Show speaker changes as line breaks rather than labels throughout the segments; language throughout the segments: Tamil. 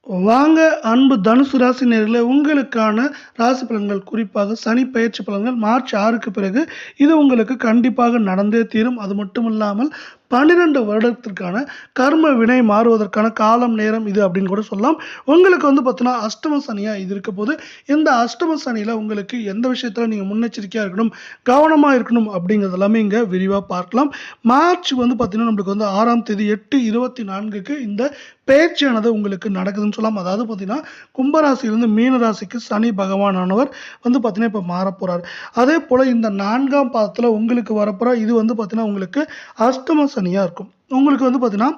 வாங்க அன்பு தனுசு ராசி நேயர்களே, உங்களுக்கான ராசி பலன்கள், குறிப்பாக சனி பெயர்ச்சி பலன்கள் மார்ச் 6க்கு பிறகு இது உங்களுக்கு கண்டிப்பாக நடந்தே தீரும். அது மட்டும் இல்லாமல் 12 வருடத்திற்கான கர்ம வினை மாறுவதற்கான காலம் நேரம் இது அப்படின்னு கூட சொல்லலாம். உங்களுக்கு பார்த்தீங்கன்னா அஷ்டம சனியா இது இருக்க போது, இந்த அஷ்டம சனியில் உங்களுக்கு எந்த விஷயத்தில் நீங்கள் முன்னெச்சரிக்கையாக இருக்கணும், கவனமாக இருக்கணும் அப்படிங்கிறது எல்லாமே இங்கே விரிவாக பார்க்கலாம். மார்ச் பார்த்தீங்கன்னா நம்மளுக்கு 6ஆம் தேதி 8:24க்கு இந்த பெயர்ச்சியானது உங்களுக்கு நடக்குதுன்னு சொல்லலாம். அதாவது பார்த்தீங்கன்னா கும்பராசியிலிருந்து மீன ராசிக்கு சனி பகவானானவர் பார்த்தீங்கன்னா இப்போ மாற போகிறார். அதே போல் இந்த 4ஆம் பாதத்தில் உங்களுக்கு வரப்போகிற இது பார்த்தீங்கன்னா உங்களுக்கு அஷ்டம சனியாக இருக்கும். உங்களுக்கு பார்த்தீங்கன்னா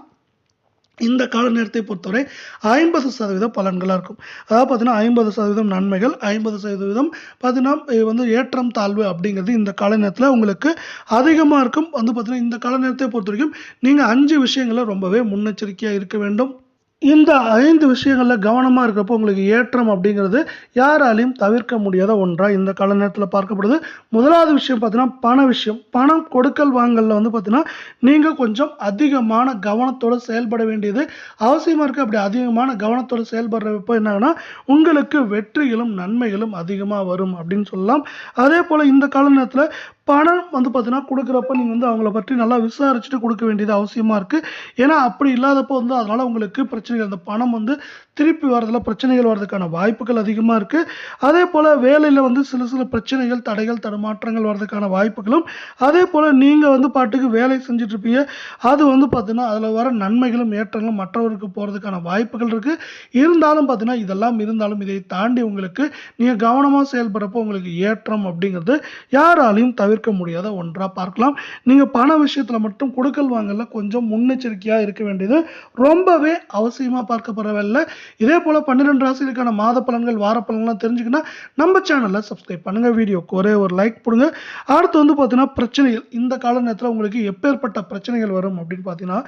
இந்த கால நேரத்தை பொறுத்தவரை 50% பலன்களாக இருக்கும். அதாவது பார்த்தீங்கன்னா 50% நன்மைகள், 50% பார்த்தீங்கன்னா ஏற்றம் தாழ்வு அப்படிங்கிறது இந்த கால நேரத்தில் உங்களுக்கு அதிகமாக இருக்கும். பார்த்தீங்கன்னா இந்த கால நேரத்தை பொறுத்த வரைக்கும் நீங்கள் 5 விஷயங்களை ரொம்பவே முன்னெச்சரிக்கையாக இருக்க வேண்டும். இந்த 5 விஷயங்களில் கவனமாக இருக்கிறப்போ உங்களுக்கு ஏற்றம் அப்படிங்கிறது யாராலையும் தவிர்க்க முடியாத ஒன்றாக இந்த கால நேரத்தில் பார்க்கப்படுது. முதலாவது விஷயம் பார்த்தீங்கன்னா பண விஷயம். பணம் கொடுக்கல் வாங்கலில் பார்த்தீங்கன்னா நீங்கள் கொஞ்சம் அதிகமான கவனத்தோடு செயல்பட வேண்டியது அவசியமாக இருக்குது. அப்படி அதிகமான கவனத்தோடு செயல்படுறப்போ என்னாங்கன்னா உங்களுக்கு வெற்றிகளும் நன்மைகளும் அதிகமாக வரும் அப்படின்னு சொல்லலாம். அதே போல் இந்த கால நேரத்தில் பணம் பார்த்தீங்கன்னா கொடுக்குறப்ப நீங்கள் அவங்கள பற்றி நல்லா விசாரிச்சுட்டு கொடுக்க வேண்டியது அவசியமாக இருக்குது. ஏன்னா அப்படி இல்லாதப்போ அதனால் உங்களுக்கு பிரச்சனைகள், அந்த பணம் திருப்பி வரதில் பிரச்சனைகள் வர்றதுக்கான வாய்ப்புகள் அதிகமாக இருக்குது. அதே போல் வேலையில் சில பிரச்சனைகள், தடைகள், தடுமாற்றங்கள் வர்றதுக்கான வாய்ப்புகளும், அதே போல் நீங்கள் பாட்டுக்கு வேலை செஞ்சுட்டு இருப்பீங்க. அது பார்த்தீங்கன்னா அதில் வர நன்மைகளும் ஏற்றங்களும் மற்றவருக்கு போகிறதுக்கான வாய்ப்புகள் இருக்குது. இருந்தாலும் பார்த்தீங்கன்னா இதெல்லாம் இருந்தாலும் இதை தாண்டி உங்களுக்கு நீங்கள் கவனமாக செயல்படுறப்போ உங்களுக்கு ஏற்றம் அப்படிங்கிறது யாராலையும் தவிர்க்க முடியாத ஒன்றாக பார்க்கலாம். நீங்கள் பண விஷயத்தில் மட்டும் கொடுக்கல் வாங்கல கொஞ்சம் முன்னெச்சரிக்கையாக இருக்க வேண்டியது ரொம்பவே அவசியமாக பார்க்கப்படுறதில்லை. இதே போல் 12 ராசிகளுக்கான மாத பலன்கள், வார பலன்கள்லாம் தெரிஞ்சுக்கணும். நம்ம சேனலில் சப்ஸ்கிரைப் பண்ணுங்கள், வீடியோக்கு ஒரே ஒரு லைக் போடுங்க. அடுத்து பார்த்தீங்கன்னா பிரச்சனைகள். இந்த கால நேரத்தில் உங்களுக்கு எப்பேற்பட்ட பிரச்சனைகள் வரும் அப்படின்னு பார்த்தீங்கன்னா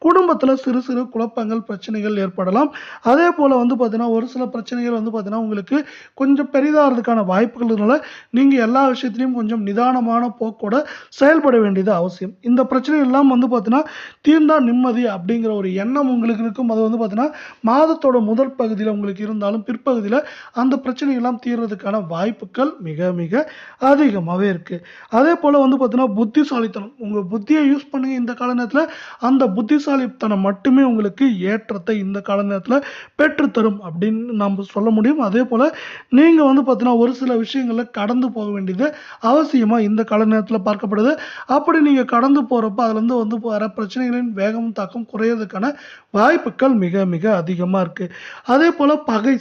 குடும்பத்தில் சிறு சிறு குழப்பங்கள், பிரச்சனைகள் ஏற்படலாம். அதே போல் பார்த்தீங்கன்னா ஒரு சில பிரச்சனைகள் பார்த்தீங்கன்னா உங்களுக்கு கொஞ்சம் பெரிதாகிறதுக்கான வாய்ப்புகள் இருந்தனால நீங்கள் எல்லா விஷயத்திலையும் கொஞ்சம் நிதானமான போக்கோட செயல்பட வேண்டியது அவசியம். இந்த பிரச்சனைகள் எல்லாம் பார்த்தீங்கன்னா தீர்ந்தா நிம்மதி அப்படிங்கிற ஒரு எண்ணம் உங்களுக்கு இருக்கும். அது பார்த்தீங்கன்னா மாதத்தோட முதல் பகுதியில் உங்களுக்கு இருந்தாலும் பிற்பகுதியில் அந்த பிரச்சனைகள்லாம் தீர்றதுக்கான வாய்ப்புகள் மிக மிக அதிகமாகவே இருக்குது. அதே போல் பார்த்தீங்கன்னா புத்திசாலித்தனம், உங்கள் புத்தியை யூஸ் பண்ணுங்க இந்த கால நேரத்தில். அந்த புத்திசாலித்தனம் மட்டுமே உங்களுக்கு ஏற்றத்தை இந்த கால நேரத்தில் பெற்றுத்தரும் அப்படின்னு நம்ம சொல்ல முடியும். அதே போல் நீங்கள் பார்த்தீங்கன்னா ஒரு சில விஷயங்களில் கடந்து போக வேண்டியது அவசியமாக இந்த கால நேரத்தில் பார்க்கப்படுது. அப்படி நீங்கள் கடந்து போகிறப்ப அதுலேருந்து வர பிரச்சனைகளின் வேகம், தாக்கம் குறையிறதுக்கான வாய்ப்புகள் மிக மிக அதிகமாக இருக்குது. அதே போல்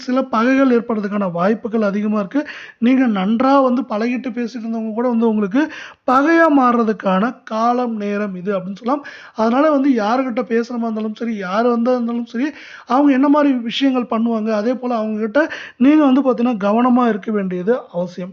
சில பகைகள் ஏற்படுறதுக்கான வாய்ப்புகள் அதிகமாக இருக்குது. நீங்கள் நன்றாக பழகிட்டு பேசிட்டு இருந்தவங்க கூட உங்களுக்கு பகையாக மாறுறதுக்கான காலம் நேரம் இது அப்படின்னு சொல்லலாம். அதனால் யாருக்கிட்ட பேசுகிற இருந்தாலும் சரி, யார் இருந்தாலும் சரி, அவங்க என்ன மாதிரி விஷயங்கள் பண்ணுவாங்க, அதே போல் அவங்கக்கிட்ட நீங்கள் பார்த்தீங்கன்னா கவனமாக இருக்க வேண்டியது அவசியம்.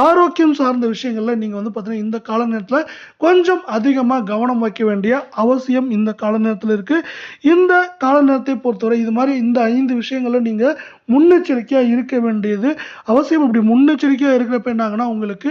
ஆரோக்கியம் சார்ந்த விஷயங்களில் நீங்கள் பார்த்தீங்கன்னா இந்த கால நேரத்தில் கொஞ்சம் அதிகமாக கவனம் வைக்க வேண்டிய அவசியம் இந்த கால நேரத்தில் இருக்குது. இந்த கால நேரத்தை பொறுத்தவரை இது மாதிரி இந்த 5 விஷயங்களில் நீங்கள் முன்னெச்சரிக்கையாக இருக்க வேண்டியது அவசியம். இப்படி முன்னெச்சரிக்கையாக இருக்கிறப்ப என்னாங்கன்னா உங்களுக்கு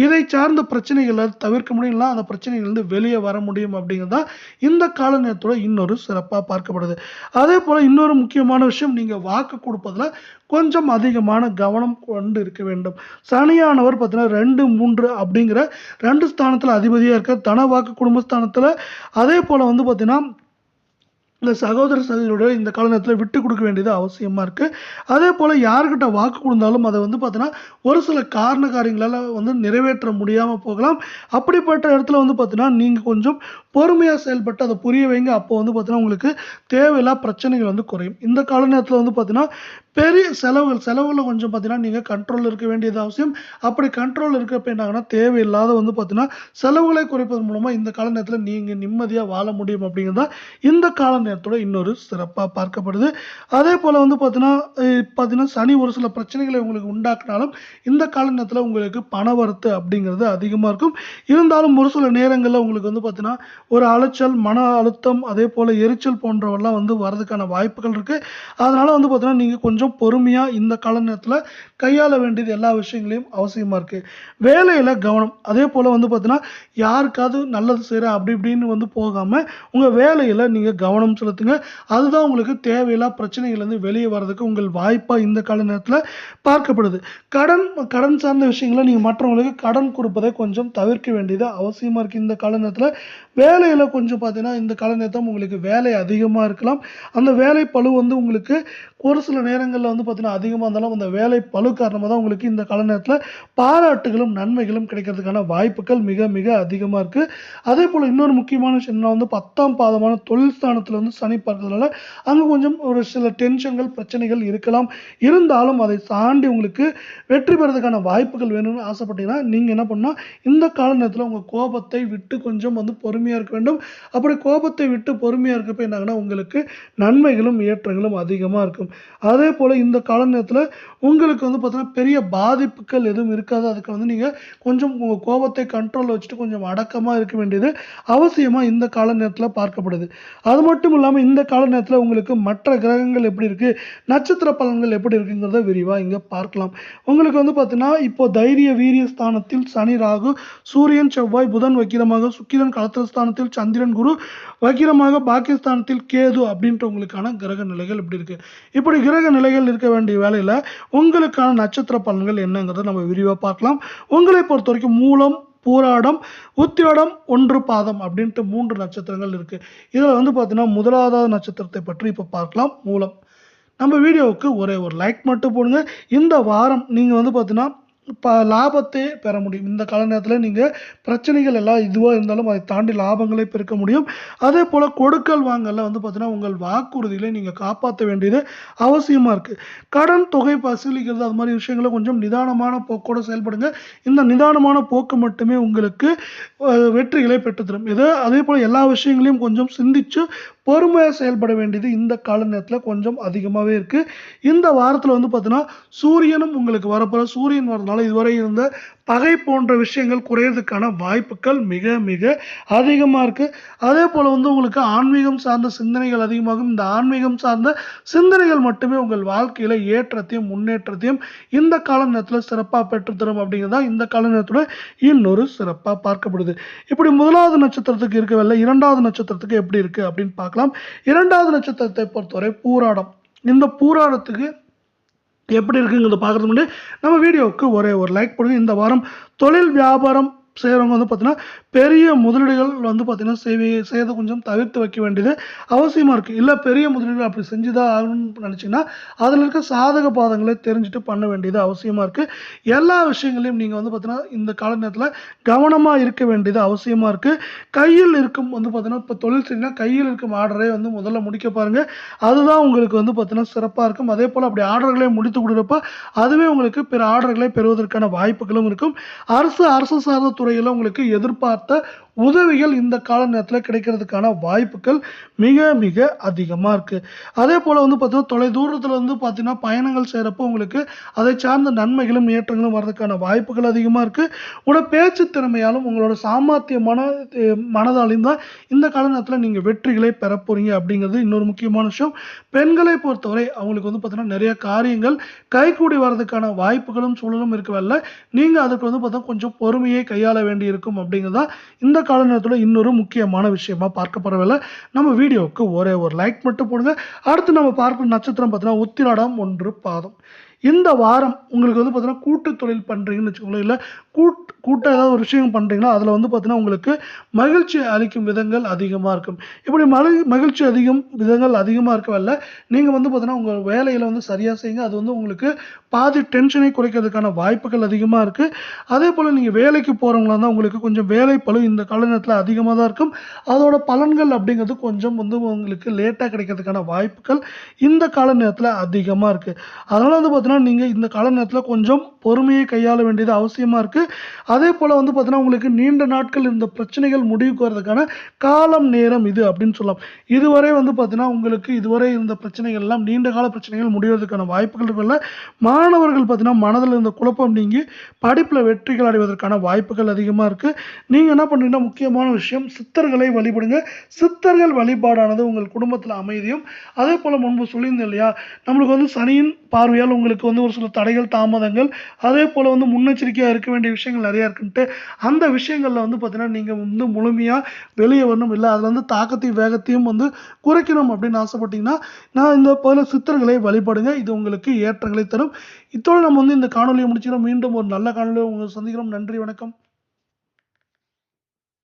இதை சார்ந்த பிரச்சனைகளை தவிர்க்க முடியும்னா அந்த பிரச்சனைகள்லேருந்து வெளியே வர முடியும் அப்படிங்கிறது தான் இந்த கால நேரத்தோட இன்னொரு சிறப்பாக பார்க்கப்படுது. அதே போல் இன்னொரு முக்கியமான விஷயம், நீங்கள் வாக்கு கொடுப்பதில் கொஞ்சம் அதிகமான கவனம் கொண்டு இருக்க வேண்டும். சனியானவர் பார்த்தீங்கன்னா 2, 3 அப்படிங்கிற 2 ஸ்தானத்தில் அதிபதியாக இருக்க, தன வாக்கு குடும்பஸ்தானத்தில். அதே போல் பார்த்தீங்கன்னா இந்த சகோதர சகோதரியோட இந்த கால நேரத்தில் விட்டு கொடுக்க வேண்டியது அவசியமாக இருக்குது. அதே போல் யார்கிட்ட வாக்கு கொடுத்தாலும் அதை பார்த்தீங்கன்னா ஒரு சில காரியங்களால் நிறைவேற்ற முடியாமல் போகலாம். அப்படிப்பட்ட இடத்துல பார்த்தீங்கன்னா நீங்கள் கொஞ்சம் பொறுமையாக செயல்பட்டு அதை புரிய வைங்க. அப்போ பார்த்தீங்கன்னா உங்களுக்கு தேவையில்லா பிரச்சனைகள் குறையும். இந்த கால நேரத்தில் பார்த்தீங்கன்னா பெரிய செலவுகளை கொஞ்சம் பார்த்தீங்கன்னா நீங்கள் கண்ட்ரோலில் இருக்க வேண்டியது அவசியம். அப்படி கண்ட்ரோல் இருக்கிறப்ப என்னாங்கன்னா தேவையில்லாத பார்த்தீங்கன்னா செலவுகளை குறைப்பதன் மூலமாக இந்த கால நேரத்தில் நீங்கள் நிம்மதியாக வாழ முடியும் அப்படிங்கிறது தான் இந்த கால நேரத்தோட இன்னொரு சிறப்பாக பார்க்கப்படுது. அதே போல் பார்த்தீங்கன்னா சனி ஒரு சில பிரச்சனைகளை உங்களுக்கு உண்டாக்குனாலும் இந்த கால நேரத்தில் உங்களுக்கு பணவரத்து அப்படிங்கிறது அதிகமாக இருக்கும். இருந்தாலும் ஒரு சில நேரங்களில் உங்களுக்கு பார்த்தீங்கன்னா ஒரு அலைச்சல், மன அழுத்தம், அதே போல் எரிச்சல் போன்றவெல்லாம் வரதுக்கான வாய்ப்புகள் இருக்குது. அதனால் பார்த்தீங்கன்னா நீங்கள் கொஞ்சம் பொறுமையாக இந்த கால நேரத்தில் கையாள வேண்டியது எல்லா விஷயங்களையும் அவசியமாக இருக்குது. வேலையில் கவனம். அதே போல் பார்த்தீங்கன்னா யாருக்காவது நல்லது செய்கிறேன் அப்படி இப்படின்னு போகாமல் உங்கள் வேலையில் நீங்கள் கவனம் கவனம் செலுத்துங்க. அதுதான் உங்களுக்கு தேவையில்லா பிரச்சனைகள்லேருந்து வெளியே வர்றதுக்கு உங்கள் வாய்ப்பாக இந்த கால நேரத்தில் பார்க்கப்படுது. கடன் சார்ந்த விஷயங்களை நீங்கள் மற்றவங்களுக்கு கடன் கொடுப்பதை கொஞ்சம் தவிர்க்க வேண்டியது அவசியமாக இருக்குது இந்த கால நேரத்தில். வேலையில் கொஞ்சம் பார்த்தீங்கன்னா இந்த கால நேரத்தில் உங்களுக்கு வேலை அதிகமாக இருக்கலாம். அந்த வேலை பளு வந்து உங்களுக்கு ஒரு சில நேரங்களில் வந்து பார்த்தீங்கன்னா அதிகமாக இருந்தாலும் அந்த வேலை பளு காரணமாக தான் உங்களுக்கு இந்த கால நேரத்தில் பாராட்டுகளும் நன்மைகளும் கிடைக்கிறதுக்கான வாய்ப்புகள் மிக மிக அதிகமாக இருக்குது. அதே போல் இன்னொரு முக்கியமான விஷயம் என்ன வந்து 10ஆம் பாதமான தொழில் ஸ்தானத்தில் வந்து சனி பார்க்கறதுனால அங்கே கொஞ்சம் ஒரு சில டென்ஷன்கள் பிரச்சனைகள் இருக்கலாம். இருந்தாலும் அதை தாண்டி உங்களுக்கு வெற்றி பெறதுக்கான வாய்ப்புகள் வேணும்னு ஆசைப்பட்டீங்கன்னா நீங்கள் என்ன பண்ணால் இந்த கால நேரத்தில் உங்கள் கோபத்தை விட்டு கொஞ்சம் வந்து பொறுமையாக இருக்க வேண்டும். அப்படி கோபத்தை விட்டு பொறுமையாக இருக்கப்ப என்னாங்கன்னா உங்களுக்கு நன்மைகளும் ஏற்றங்களும் அதிகமாக இருக்கும். அதே போல் இந்த கால நேரத்தில் உங்களுக்கு வந்து பார்த்தீங்கன்னா பெரிய பாதிப்புகள் எதுவும் இருக்காது. அதுக்கு வந்து நீங்கள் கொஞ்சம் உங்கள் கோபத்தை கண்ட்ரோலில் வச்சுட்டு கொஞ்சம் அடக்கமாக இருக்க வேண்டியது அவசியமாக இந்த கால நேரத்தில் பார்க்கப்படுது. அது மட்டும் இல்லாமல் இந்த கால நேரத்தில் உங்களுக்கு மற்ற கிரகங்கள் எப்படி இருக்குது, நட்சத்திர பலன்கள் எப்படி இருக்குங்கிறத விரிவாக இங்கே பார்க்கலாம். உங்களுக்கு வந்து பார்த்தீங்கன்னா இப்போ தைரிய வீரிய ஸ்தானத்தில் சனி ராகு, சூரியன் செவ்வாய் புதன் வக்கிரமாக, சுக்கிரன் களத்திர ஸ்தானத்தில் சந்திரன் குரு வக்கிரமாக, பாகிஸ்தானத்தில் கேது அப்படின்ற உங்களுக்கான கிரக நிலைகள் இப்படி இருக்குது. இப்படி கிரக நிலைகள் இருக்க வேண்டிய வேலையில் உங்களுக்கான நட்சத்திர பலன்கள் என்னங்கிறத நம்ம விரிவாக பார்க்கலாம். உங்களை பொறுத்த வரைக்கும் மூலம், பூராடம், உத்திராடம், 1 பாதம் அப்படின்ட்டு 3 நட்சத்திரங்கள் இருக்குது. இதில் வந்து பார்த்தீங்கன்னா முதலாவது நட்சத்திரத்தை பற்றி இப்போ பார்க்கலாம். மூலம். நம்ம வீடியோவுக்கு ஒரே ஒரு லைக் மட்டும் போடுங்க. இந்த வாரம் நீங்கள் வந்து பார்த்தீங்கன்னா லாபத்தை பெற முடியும். இந்த கால நேரத்தில் நீங்கள் பிரச்சனைகள் எல்லாம் இதுவாக இருந்தாலும் அதை தாண்டி லாபங்களை பெருக்க முடியும். அதே போல் கொடுக்கல் வாங்கல வந்து பார்த்தீங்கன்னா உங்கள் வாக்குறுதிகளை நீங்கள் காப்பாற்ற வேண்டியது அவசியமாக இருக்குது. கடன் தொகை வசூலிக்கிறது அது மாதிரி விஷயங்களை கொஞ்சம் நிதானமான போக்கோடு செயல்படுங்க. இந்த நிதானமான போக்கு மட்டுமே உங்களுக்கு வெற்றிகளை பெற்றுத்தரும். அதே போல் எல்லா விஷயங்களையும் கொஞ்சம் சிந்திச்சு பொறுமையாக செயல்பட வேண்டியது இந்த கால நேரத்தில் கொஞ்சம் அதிகமாகவே இருக்குது. இந்த வாரத்தில் வந்து பார்த்தீங்கன்னா சூரியனும் உங்களுக்கு வரப்போகிற சூரியன் வரதுனால இதுவரை இருந்த பகை போன்ற விஷயங்கள் குறையிறதுக்கான வாய்ப்புகள் மிக மிக அதிகமாக இருக்குது. அதே போல் வந்து உங்களுக்கு ஆன்மீகம் சார்ந்த சிந்தனைகள் அதிகமாகும். இந்த ஆன்மீகம் சார்ந்த சிந்தனைகள் மட்டுமே உங்கள் வாழ்க்கையில் ஏற்றத்தையும் முன்னேற்றத்தையும் இந்த கால நேரத்தில் சிறப்பாக பெற்றுத்தரும் அப்படிங்கிறதா இந்த கால நேரத்தோட இன்னொரு சிறப்பாக பார்க்கப்படுது. இப்படி முதலாவது நட்சத்திரத்துக்கு இருக்கவில்லை, இரண்டாவது நட்சத்திரத்துக்கு எப்படி இருக்குது அப்படின்னு பார்க்கலாம். இரண்டாவது நட்சத்திரத்தை பொறுத்தவரை பூராடம். இந்த பூராடத்துக்கு எப்படி இருக்குங்கிறத பார்க்குறதுக்கு முன்னாடி நம்ம வீடியோவுக்கு ஒரே ஒரு லைக் போடுங்க. இந்த வாரம் தொழில் வியாபாரம் செய்கிறவங்க வந்து பார்த்தீங்கன்னா பெரிய முதலீடுகள் வந்து பார்த்தீங்கன்னா செய்யறதை கொஞ்சம் தவிர்த்து வைக்க வேண்டியது அவசியமாக இருக்குது. இல்லை பெரிய முதலீடுகள் அப்படி செஞ்சு தான் ஆகணும்னு நினச்சிங்கன்னா அதில் இருக்க சாதக பாதங்களை தெரிஞ்சுட்டு பண்ண வேண்டியது அவசியமாக இருக்குது. எல்லா விஷயங்களையும் நீங்கள் வந்து பார்த்தீங்கன்னா இந்த கால நேரத்தில் கவனமாக இருக்க வேண்டியது அவசியமாக இருக்குது. கையில் இருக்கும் வந்து பார்த்தீங்கன்னா இப்போ தொழில் செய்யணும்னா கையில் இருக்கும் ஆர்டரை வந்து முதல்ல முடிக்க பாருங்கள். அதுதான் உங்களுக்கு வந்து பார்த்தீங்கன்னா சிறப்பாக இருக்கும். அதே போல் அப்படி ஆர்டர்களை முடித்து கொடுக்குறப்ப அதுவே உங்களுக்கு பிற ஆர்டர்களை பெறுவதற்கான வாய்ப்புகளும் இருக்கும். அரசு சார்ந்த துறையில் உங்களுக்கு எதிர்பார்த்த உதவிகள் இந்த கால நேரத்தில் கிடைக்கிறதுக்கான வாய்ப்புகள் மிக மிக அதிகமாக இருக்குது. அதே போல் வந்து பார்த்தீங்கன்னா தொலை தூரத்தில் வந்து பார்த்தீங்கன்னா பயணங்கள் செய்கிறப்போ உங்களுக்கு அதை சார்ந்த நன்மைகளும் ஏற்றங்களும் வர்றதுக்கான வாய்ப்புகள் அதிகமாக இருக்குது. உங்களோட பேச்சு திறமையாலும் உங்களோட சாமர்த்தியமான மனதாலையும் தான் இந்த கால நேரத்தில் நீங்கள் வெற்றிகளை பெற போகிறீங்க அப்படிங்கிறது இன்னொரு முக்கியமான விஷயம். பெண்களை பொறுத்தவரை அவங்களுக்கு வந்து பார்த்தீங்கன்னா நிறைய காரியங்கள் கைகூடி வர்றதுக்கான வாய்ப்புகளும் சூழலும் இருக்கவில்லை. நீங்கள் அதுக்கு வந்து பார்த்தா கொஞ்சம் பொறுமையை கையாள வேண்டி இருக்கும் அப்படிங்கிறதா இந்த கால நேரத்தோட இன்னொரு முக்கியமான விஷயமா பார்க்கப்படவில்லை. நம்ம வீடியோவுக்கு ஒரே ஒரு லைக் மட்டும் போடுங்க. அடுத்து நம்ம பார்க்கும் நட்சத்திரம் பார்த்தீங்கன்னா உத்திராடம் 1 பாதம். இந்த வாரம் உங்களுக்கு வந்து பார்த்தீங்கன்னா கூட்டு தொழில் பண்ணுறீங்கன்னு வச்சுக்கோங்களேன், இல்லை கூட்டாக ஏதாவது ஒரு விஷயம் பண்ணுறீங்கன்னா அதில் வந்து பார்த்தீங்கன்னா உங்களுக்கு மகிழ்ச்சி அளிக்கும் விதங்கள் அதிகமாக இருக்கும். இப்படி மகிழ்ச்சி விதங்கள் அதிகமாக இருக்கவில்லை. நீங்கள் வந்து பார்த்தீங்கன்னா உங்கள் வேலையில் வந்து சரியாக செய்யுங்க. அது வந்து உங்களுக்கு பாதி டென்ஷனை குறைக்கிறதுக்கான வாய்ப்புகள் அதிகமாக இருக்குது. அதே போல் நீங்கள் வேலைக்கு போகிறவங்களா இருந்தால் உங்களுக்கு கொஞ்சம் வேலை பளு இந்த கால நேரத்தில் அதிகமாக தான் இருக்கும். அதோட பலன்கள் அப்படிங்கிறது கொஞ்சம் வந்து உங்களுக்கு லேட்டாக கிடைக்கிறதுக்கான வாய்ப்புகள் இந்த கால நேரத்தில் அதிகமாக இருக்குது. அதனால் வந்து பார்த்தீங்கன்னா நீங்கள் இந்த கால நேரத்தில் கொஞ்சம் பொறுமையை கையாள வேண்டியது அவசியமாக இருக்குது. அதே போல் வந்து பார்த்தீங்கன்னா உங்களுக்கு நீண்ட நாட்கள் இருந்த பிரச்சனைகள் முடிவுக்கு வரதுக்கான காலம் நேரம் இது அப்படின்னு சொல்லலாம். இதுவரை வந்து பார்த்தீங்கன்னா உங்களுக்கு இதுவரை இருந்த பிரச்சனைகள் எல்லாம் நீண்ட கால பிரச்சனைகள் முடிவதற்கான வாய்ப்புகள் இருக்குல்ல. மாணவர்கள் பார்த்தீங்கன்னா மனதில் இருந்த குழப்பம் நீங்கி படிப்பில் வெற்றிகள் அடைவதற்கான வாய்ப்புகள் அதிகமாக இருக்குது. நீங்கள் என்ன பண்ணுறீங்கன்னா முக்கியமான விஷயம் சித்தர்களை வழிபடுங்க. சித்தர்கள் வழிபாடானது உங்கள் குடும்பத்தில் அமைதியும் அதே போல் முன்பு சொல்லியிருந்தேன் இல்லையா, நம்மளுக்கு வந்து சனியின் பார்வையால் உங்களுக்கு உங்களுக்கு வந்து ஒரு சில தடைகள், தாமதங்கள், அதேபோல வந்து முன்னெச்சரிக்கையா இருக்க வேண்டிய விஷயங்கள் நெறைய இருக்குன்ட்டு, அந்த விஷயங்கள்ல வந்து பார்த்தீங்கன்னா, நீங்க வந்து முழுமையா வெளிய வரணும். இல்ல அதுல வந்து தாக்கத்தையும், வேகத்தையும் வந்து குறைக்கணும் அப்படின்னு ஆசைப்பட்டீங்கன்னா, நான் இந்த போல சித்தர்களை வழிபடுங்க. இது உங்களுக்கு ஏற்றங்களை தரும். இத்தோட நம்ம வந்து இந்த காணொளிய முடிச்சுக்கிறோம். மீண்டும் ஒரு நல்ல காணொளியில உங்கள சந்திக்கிறோம். நன்றி, வணக்கம்.